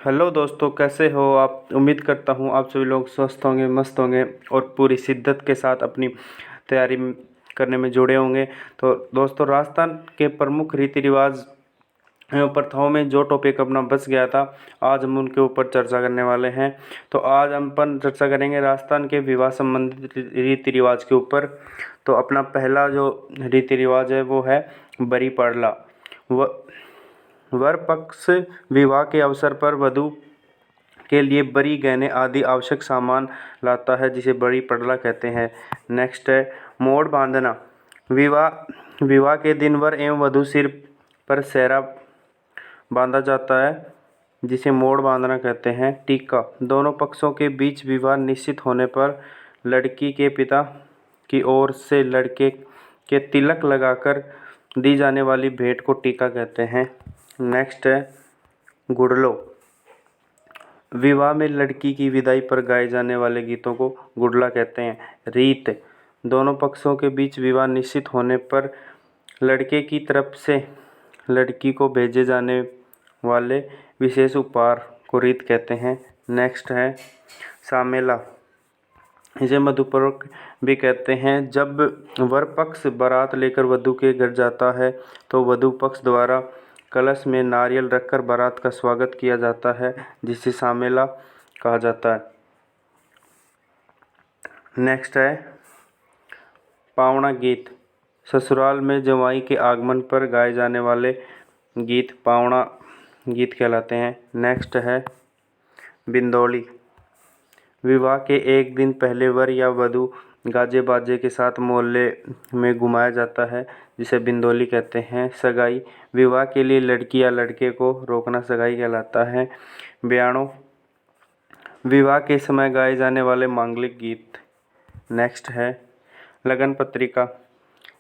Hello दोस्तों, कैसे हो आप। उम्मीद करता हूँ आप सभी लोग स्वस्थ होंगे, मस्त होंगे और पूरी शिद्दत के साथ अपनी तैयारी करने में जुड़े होंगे। तो दोस्तों, राजस्थान के प्रमुख रीति रिवाज एवं प्रथाओं में जो टॉपिक अपना बच गया था, आज हम उनके ऊपर चर्चा करने वाले हैं। तो आज हम अपन चर्चा करेंगे राजस्थान के विवाह संबंधित रीति रिवाज के ऊपर। तो अपना पहला जो रीति रिवाज है वो है बरी पड़ला। व वर पक्ष विवाह के अवसर पर वधु के लिए बरी गहने आदि आवश्यक सामान लाता है, जिसे बरी पड़ला कहते हैं। नेक्स्ट है मोड़ बांधना। विवाह विवाह के दिन वर एवं वधु सिर पर सेहरा बांधा जाता है, जिसे मोड़ बांधना कहते हैं। टीका। दोनों पक्षों के बीच विवाह निश्चित होने पर लड़की के पिता की ओर से लड़के के तिलक लगाकर दी जाने वाली भेंट को टीका कहते हैं। नेक्स्ट है गुड़लो। विवाह में लड़की की विदाई पर गाए जाने वाले गीतों को गुड़ला कहते हैं। रीत। दोनों पक्षों के बीच विवाह निश्चित होने पर लड़के की तरफ से लड़की को भेजे जाने वाले विशेष उपहार को रीत कहते हैं। नेक्स्ट है सामेला। इसे मधुपर्क भी कहते हैं। जब वर पक्ष बारात लेकर वधु के घर जाता है तो वधु पक्ष द्वारा कलश में नारियल रखकर बारात का स्वागत किया जाता है, जिसे सामेला कहा जाता है। नेक्स्ट है पावना गीत। ससुराल में जवाई के आगमन पर गाए जाने वाले गीत पावना गीत कहलाते हैं। नेक्स्ट है बिंदौली। विवाह के एक दिन पहले वर या वधु गाजे बाजे के साथ मोहल्ले में घुमाया जाता है, जिसे बिंदौली कहते हैं। सगाई। विवाह के लिए लड़की या लड़के को रोकना सगाई कहलाता है। ब्याणों। विवाह के समय गाए जाने वाले मांगलिक गीत। नेक्स्ट है लगन पत्रिका।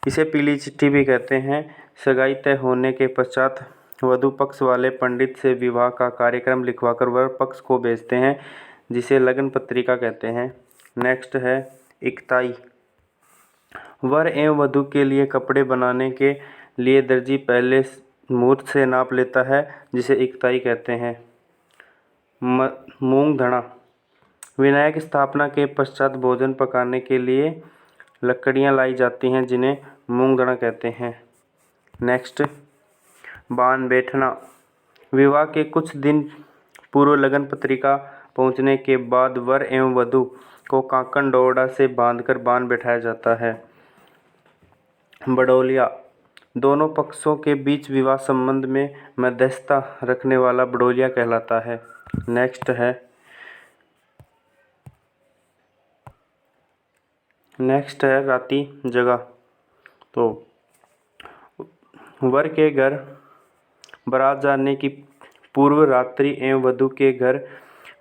इसे पीली चिट्ठी भी कहते हैं। सगाई तय होने के पश्चात वधु पक्ष वाले पंडित से विवाह का कार्यक्रम लिखवाकर वर पक्ष को भेजते हैं, जिसे लगन पत्रिका कहते हैं। नेक्स्ट है इकताई। वर एवं वधु के लिए कपड़े बनाने के लिए दर्जी पहले मुहूर्त से नाप लेता है, जिसे इकताई कहते हैं। मूंग धना। विनायक स्थापना के पश्चात भोजन पकाने के लिए लकड़ियां लाई जाती हैं, जिन्हें मूंग धना कहते हैं। नेक्स्ट बान बैठना। विवाह के कुछ दिन पूर्व लगन पत्रिका पहुंचने के बाद वर एवं वधु को कांकन डोरडा से बांधकर बान बैठाया जाता है। बड़ौलिया। दोनों पक्षों के बीच विवाह संबंध में मध्यस्थता रखने वाला बड़ौलिया कहलाता है। नेक्स्ट है राती जगह। तो वर के घर बारात जाने की पूर्व रात्रि एवं वधु के घर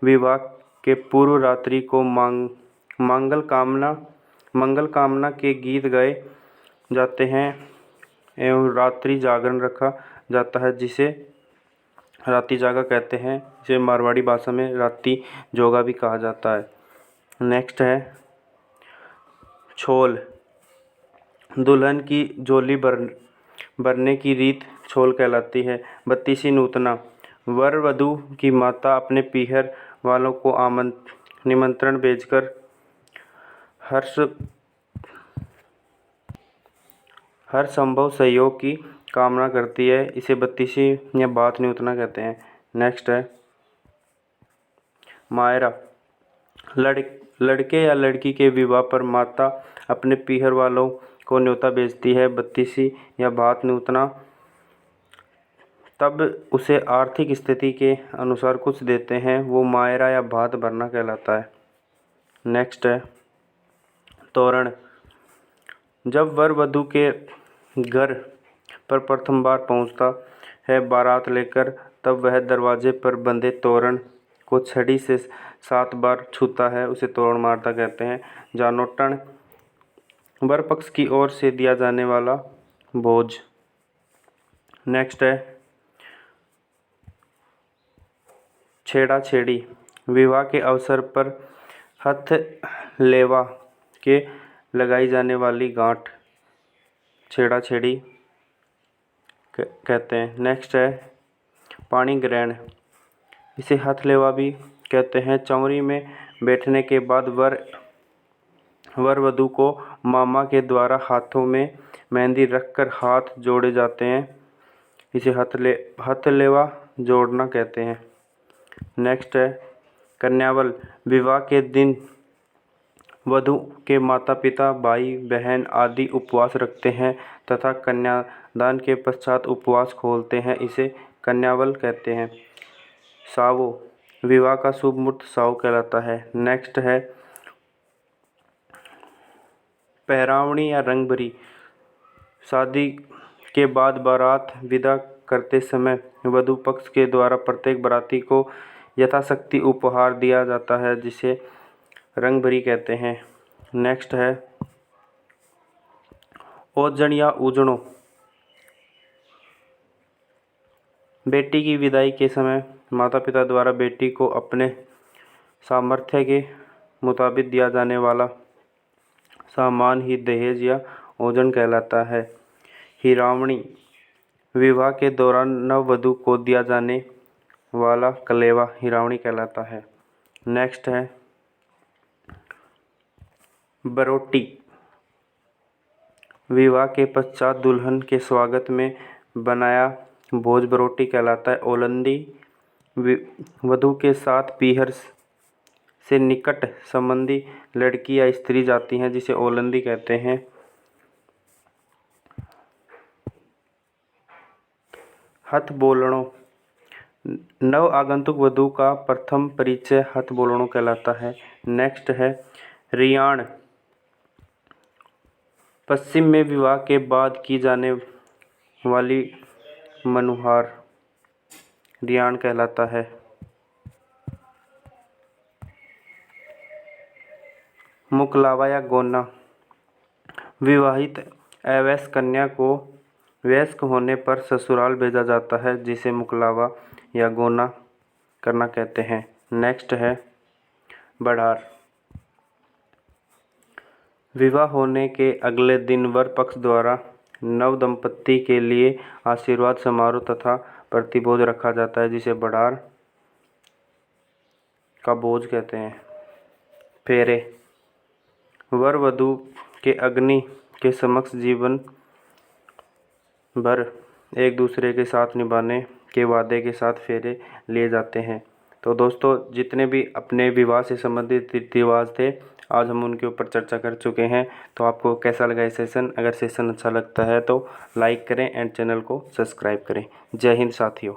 विवाह के पूर्व रात्रि को मंगल कामना के गीत गाए जाते हैं एवं रात्रि जागरण रखा जाता है, जिसे राती जागा कहते हैं। इसे मारवाड़ी भाषा में राती जोगा भी कहा जाता है। नेक्स्ट है छोल। दुल्हन की झोली भरने की रीत छोल कहलाती है। बत्तीसी नूतना। वर वधु की माता अपने पीहर वालों को निमंत्रण भेजकर हर संभव सहयोग की कामना करती है। इसे बत्तीसी या बात न्यूतना कहते हैं। नेक्स्ट है मायरा। लड़के या लड़की के विवाह पर माता अपने पीहर वालों को न्योता भेजती है। बत्तीसी या बात न्यूतना तब उसे आर्थिक स्थिति के अनुसार कुछ देते हैं, वो मायरा या भात भरना कहलाता है। नेक्स्ट है तोरण। जब वर वधु के घर पर प्रथम बार पहुंचता है बारात लेकर, तब वह दरवाजे पर बंधे तोरण को छड़ी से 7 बार छूता है, उसे तोरण मारता कहते हैं। जानोटन। वर पक्ष की ओर से दिया जाने वाला भोज। नेक्स्ट है छेड़ा छेड़ी। विवाह के अवसर पर हथ लेवा के लगाई जाने वाली गांठ छेड़ा छेड़ी कहते हैं। नेक्स्ट है पाणी ग्रहण। इसे हथलेवा भी कहते हैं। चौरी में बैठने के बाद वर वधू को मामा के द्वारा हाथों में मेहंदी रखकर हाथ जोड़े जाते हैं। इसे हथलेवा जोड़ना कहते हैं। नेक्स्ट है कन्यावल। विवाह के दिन वधू के माता पिता, भाई बहन आदि उपवास रखते हैं तथा कन्यादान के पश्चात उपवास खोलते हैं। इसे कन्यावल कहते हैं। सावो। विवाह का शुभ मुहूर्त सावो कहलाता है। नेक्स्ट है पहरावणी या रंगभरी। शादी के बाद बारात विदा करते समय वधू पक्ष के द्वारा प्रत्येक बाराती को यथाशक्ति उपहार दिया जाता है, जिसे रंगभरी कहते हैं। नेक्स्ट है ओजण या उजणो। बेटी की विदाई के समय माता पिता द्वारा बेटी को अपने सामर्थ्य के मुताबिक दिया जाने वाला सामान ही दहेज या ओजन कहलाता है। हिरावणी। विवाह के दौरान नववधू को दिया जाने वाला कलेवा हिरावणी कहलाता है। नेक्स्ट है बरोटी। विवाह के पश्चात दुल्हन के स्वागत में बनाया भोज बरोटी कहलाता है। ओलंदी। वधू के साथ पीहर से निकट संबंधी लड़की या स्त्री जाती हैं, जिसे ओलंदी कहते हैं। हथ बोलणों। नव आगंतुक वधू का प्रथम परिचय हथ बोलणों कहलाता है। नेक्स्ट है रियाण। पश्चिम में विवाह के बाद की जाने वाली मनुहार रियाण कहलाता है। मुकलावा या गोना। विवाहित अवयस्क कन्या को वयस्क होने पर ससुराल भेजा जाता है, जिसे मुकलावा या गोना करना कहते हैं। नेक्स्ट है बढ़ार। विवाह होने के अगले दिन वर पक्ष द्वारा नव दंपत्ति के लिए आशीर्वाद समारोह तथा प्रतिभोज रखा जाता है, जिसे बढ़ार का भोज कहते हैं। फेरे। वर वधू के अग्नि के समक्ष जीवन भर एक दूसरे के साथ निभाने के वादे के साथ फेरे लिए जाते हैं। तो दोस्तों, जितने भी अपने विवाह से संबंधित रीति रिवाज थे, आज हम उनके ऊपर चर्चा कर चुके हैं। तो आपको कैसा लगा ये सेशन? अगर सेशन अच्छा लगता है तो लाइक करें एंड चैनल को सब्सक्राइब करें। जय हिंद साथियों।